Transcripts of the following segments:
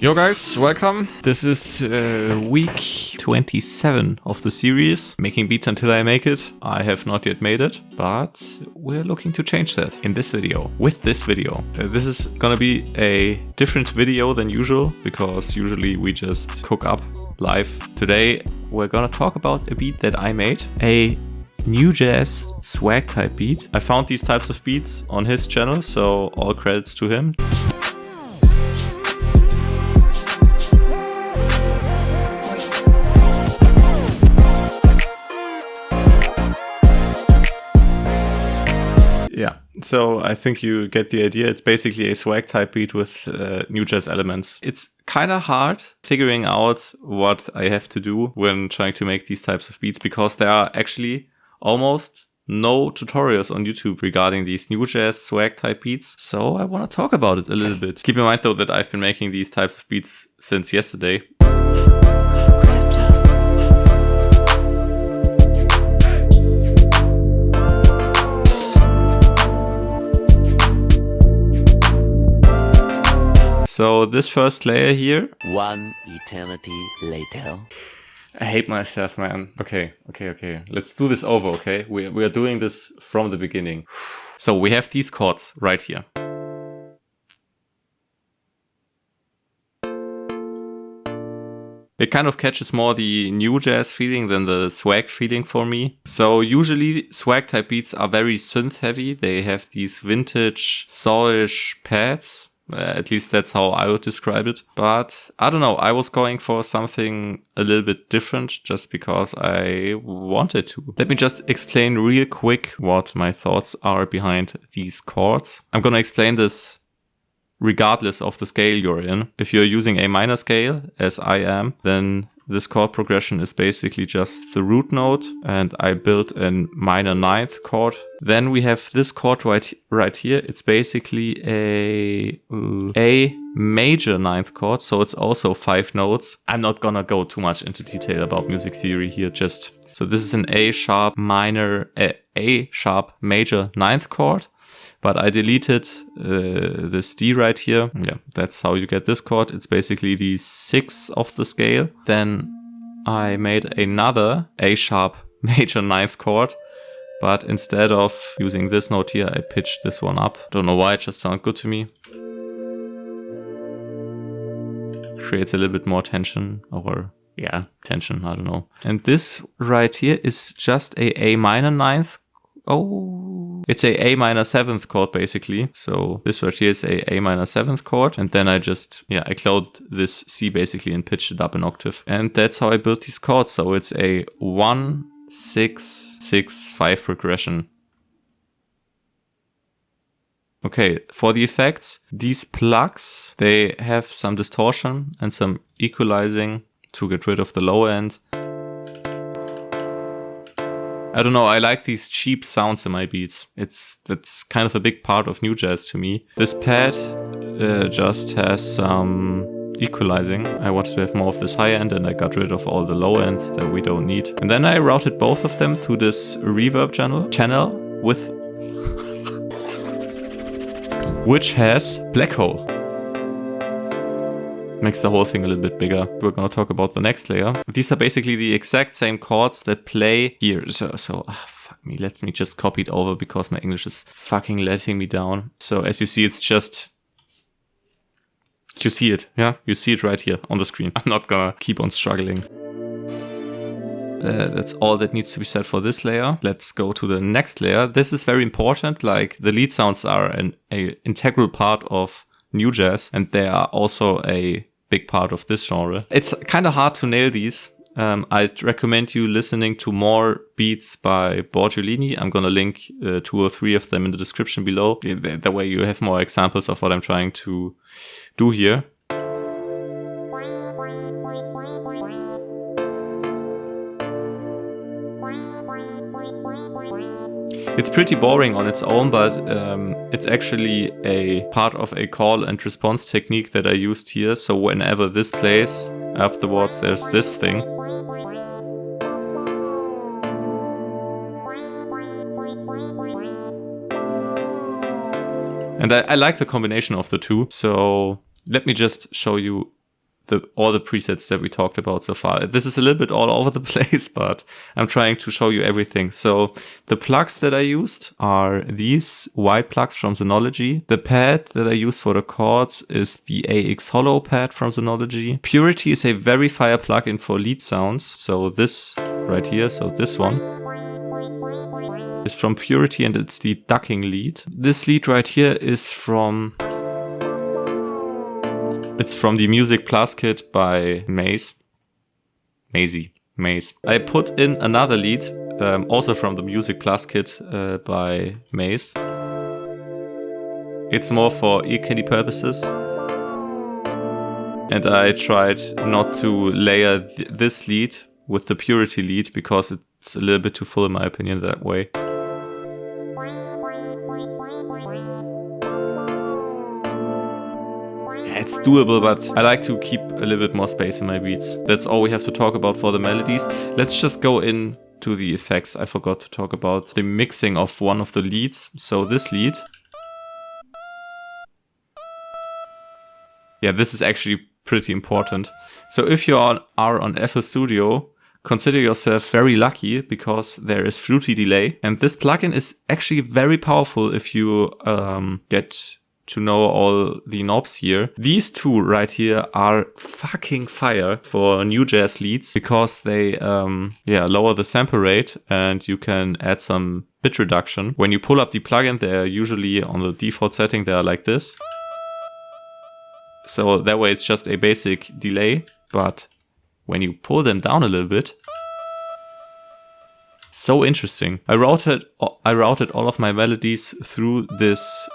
Yo guys, welcome. This is week 27 of the series, Making Beats Until I Make It. I have not yet made it, but we're looking to change that in this video, with this video. This is gonna be a different video than usual, because usually we just cook up live. Today we're gonna talk about a beat that I made, a new jazz swag type beat. I found these types of beats on his channel, so all credits to him. Yeah, so I think you get the idea. It's basically a swag type beat with new jazz elements. It's kind of hard figuring out what I have to do when trying to make these types of beats, because there are actually almost no tutorials on YouTube regarding these new jazz swag type beats. So I want to talk about it a little bit. Keep in mind though that I've been making these types of beats since yesterday. So this first layer here. One eternity later. I hate myself, man. Okay. Let's do this over, okay? We are doing this from the beginning. So we have these chords right here. It kind of catches more the new jazz feeling than the swag feeling for me. So usually swag type beats are very synth heavy. They have these vintage sawish pads. At least that's how I would describe it. But I don't know, I was going for something a little bit different just because I wanted to. Let me just explain real quick what my thoughts are behind these chords. I'm gonna explain this regardless of the scale you're in. If you're using a minor scale, as I am, then this chord progression is basically just the root note, and I built a minor ninth chord. Then we have this chord right here. It's basically a major ninth chord, so it's also 5 notes. I'm not gonna go too much into detail about music theory here, so this is an A sharp major ninth chord. But I deleted this D right here. Yeah, that's how you get this chord. It's basically the 6th of the scale. Then I made another A sharp major ninth chord. But instead of using this note here, I pitched this one up. Don't know why, it just sounded good to me. Creates a little bit more tension, or yeah, tension, I don't know. And this right here is just a minor ninth. Oh, it's a minor 7th chord basically. So this right here is a minor 7th chord. And then I cloned this C basically and pitched it up an octave. And that's how I built these chords. So it's a 1, 6, 6, 5 progression. Okay, for the effects, these plugs, they have some distortion and some equalizing to get rid of the low end. I don't know, I like these cheap sounds in my beats. That's kind of a big part of new jazz to me. This pad just has some equalizing. I wanted to have more of this high end, and I got rid of all the low end that we don't need. And then I routed both of them to this reverb channel with which has black hole. Makes the whole thing a little bit bigger. We're gonna talk about the next layer. These are basically the exact same chords that play here. Fuck me, let me just copy it over because my English is fucking letting me down. So as you see, it's just, you see it, yeah? You see it right here on the screen. I'm not gonna keep on struggling. That's all that needs to be said for this layer. Let's go to the next layer. This is very important. Like, the lead sounds are an integral part of new jazz, and they are also a big part of this genre. It's kind of hard to nail these. I'd recommend you listening to more beats by Borgiolini. I'm gonna link 2 or 3 of them in the description below. That way you have more examples of what I'm trying to do here. It's pretty boring on its own, but it's actually a part of a call and response technique that I used here. So whenever this plays, afterwards there's this thing. And I like the combination of the two. So let me just show you all the presets that we talked about so far. This is a little bit all over the place, but I'm trying to show you everything. So the plugs that I used are these white plugs from Synology. The pad that I use for the chords is the AX Hollow pad from Synology. Purity is a Verifier plugin for lead sounds. So this right here, so this one is from Purity and it's the ducking lead. This lead right here is from the Music Plus kit by Maze. I put in another lead, also from the Music Plus kit by Maze. It's more for ear candy purposes. And I tried not to layer this lead with the Purity lead because it's a little bit too full in my opinion that way. It's doable, but I like to keep a little bit more space in my beats. That's all we have to talk about for the melodies. Let's just go into the effects. I forgot to talk about the mixing of one of the leads. So this lead. Yeah, this is actually pretty important. So if you are on FL Studio, consider yourself very lucky because there is Fruity Delay. And this plugin is actually very powerful if you get to know all the knobs here. These two right here are fucking fire for new jazz leads because they lower the sample rate and you can add some bit reduction. When you pull up the plugin, they're usually on the default setting, they're like this. So that way it's just a basic delay, but when you pull them down a little bit, so interesting. I routed all of my melodies through this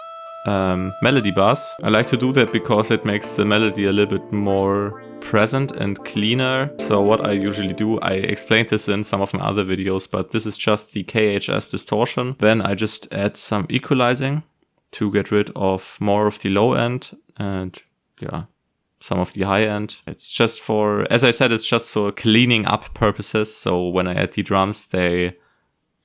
melody bus. I like to do that because it makes the melody a little bit more present and cleaner. So what I usually do, I explained this in some of my other videos, but this is just the KHS distortion. Then I just add some equalizing to get rid of more of the low end and some of the high end. It's just for, as I said, it's just for cleaning up purposes. So when I add the drums, they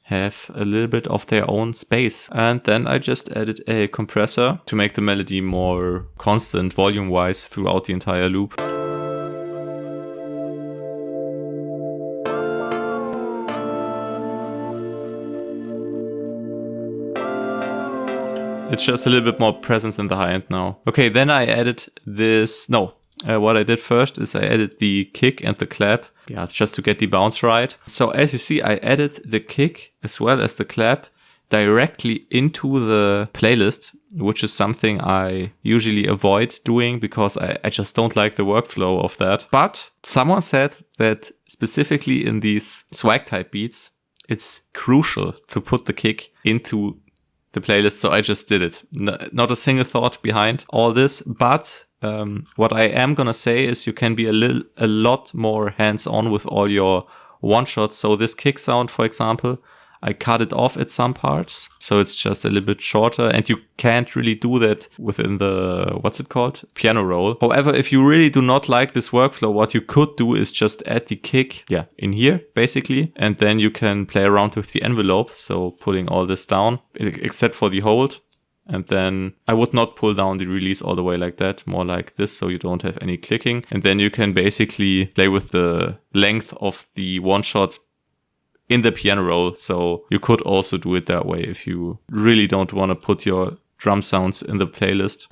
have a little bit of their own space. And then I just added a compressor to make the melody more constant volume-wise throughout the entire loop. It's just a little bit more presence in the high end now. Okay, then I added this, what I did first is I added the kick and the clap. Yeah, just to get the bounce right. So as you see, I added the kick as well as the clap directly into the playlist, which is something I usually avoid doing because I just don't like the workflow of that. But someone said that specifically in these swag type beats, it's crucial to put the kick into the playlist. So I just did it. Not a single thought behind all this, but what I am gonna say is you can be a lot more hands-on with all your one-shots. So this kick sound, for example, I cut it off at some parts. So it's just a little bit shorter and you can't really do that within the, piano roll. However, if you really do not like this workflow, what you could do is just add the kick, in here, basically. And then you can play around with the envelope. So pulling all this down, except for the hold. And then I would not pull down the release all the way like that, more like this, so you don't have any clicking. And then you can basically play with the length of the one shot in the piano roll. So you could also do it that way if you really don't want to put your drum sounds in the playlist.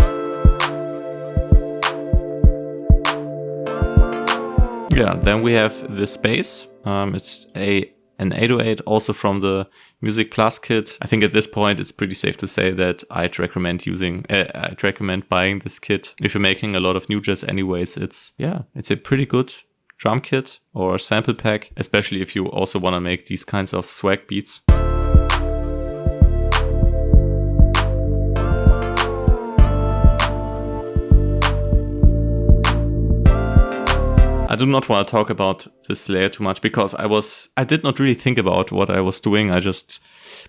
Yeah, then we have this bass. It's an 808 also from the Music Plus kit. I think at this point it's pretty safe to say that I'd recommend buying this kit. If you're making a lot of new jazz anyways, it's a pretty good drum kit or sample pack, especially if you also want to make these kinds of swag beats. I do not want to talk about this layer too much because I did not really think about what I was doing. I just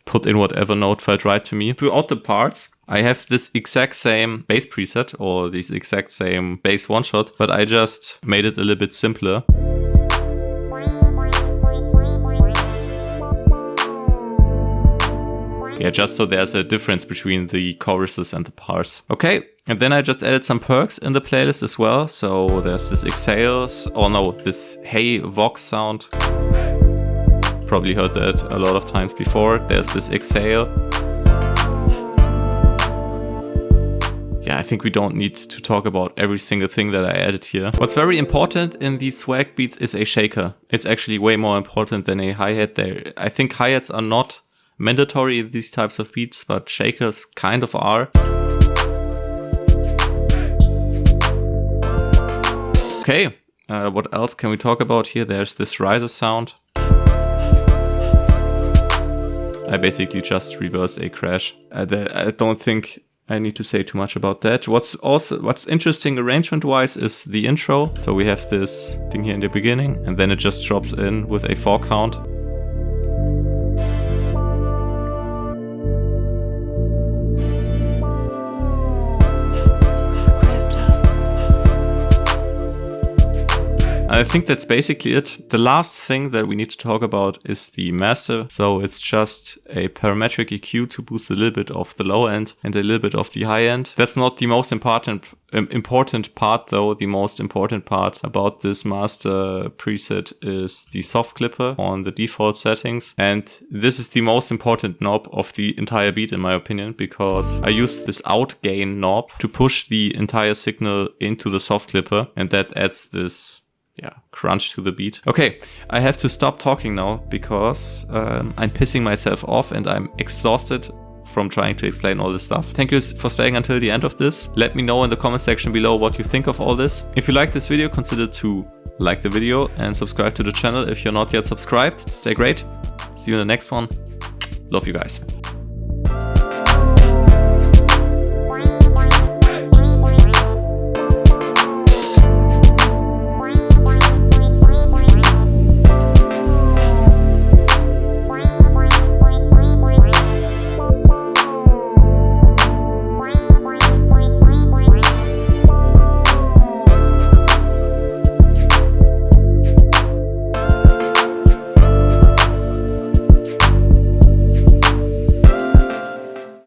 put in whatever note felt right to me. Throughout the parts, I have this exact same bass preset or this exact same bass one shot, but I just made it a little bit simpler. Yeah, just so there's a difference between the choruses and the parts. Okay, and then I just added some perks in the playlist as well. So there's this exhales, oh no, this hey vox sound. Probably heard that a lot of times before. There's this exhale. Yeah, I think we don't need to talk about every single thing that I added here. What's very important in these swag beats is a shaker. It's actually way more important than a hi-hat there. I think hi-hats are not mandatory in these types of beats, but shakers kind of are. Okay, what else can we talk about here? There's this riser sound. I basically just reversed a crash. I don't think I need to say too much about that. What's interesting arrangement wise is the intro. So we have this thing here in the beginning and then it just drops in with a 4 count. I think that's basically it. The last thing that we need to talk about is the master. So it's just a parametric EQ to boost a little bit of the low end and a little bit of the high end. That's not the most important part though. The most important part about this master preset is the soft clipper on the default settings. And this is the most important knob of the entire beat in my opinion, because I use this out gain knob to push the entire signal into the soft clipper, and that adds this crunch to the beat. Okay, I have to stop talking now because I'm pissing myself off and I'm exhausted from trying to explain all this stuff. Thank you for staying until the end of this. Let me know in the comment section below what you think of all this. If you like this video, consider to like the video and subscribe to the channel if you're not yet subscribed. Stay great. See you in the next one. Love you guys.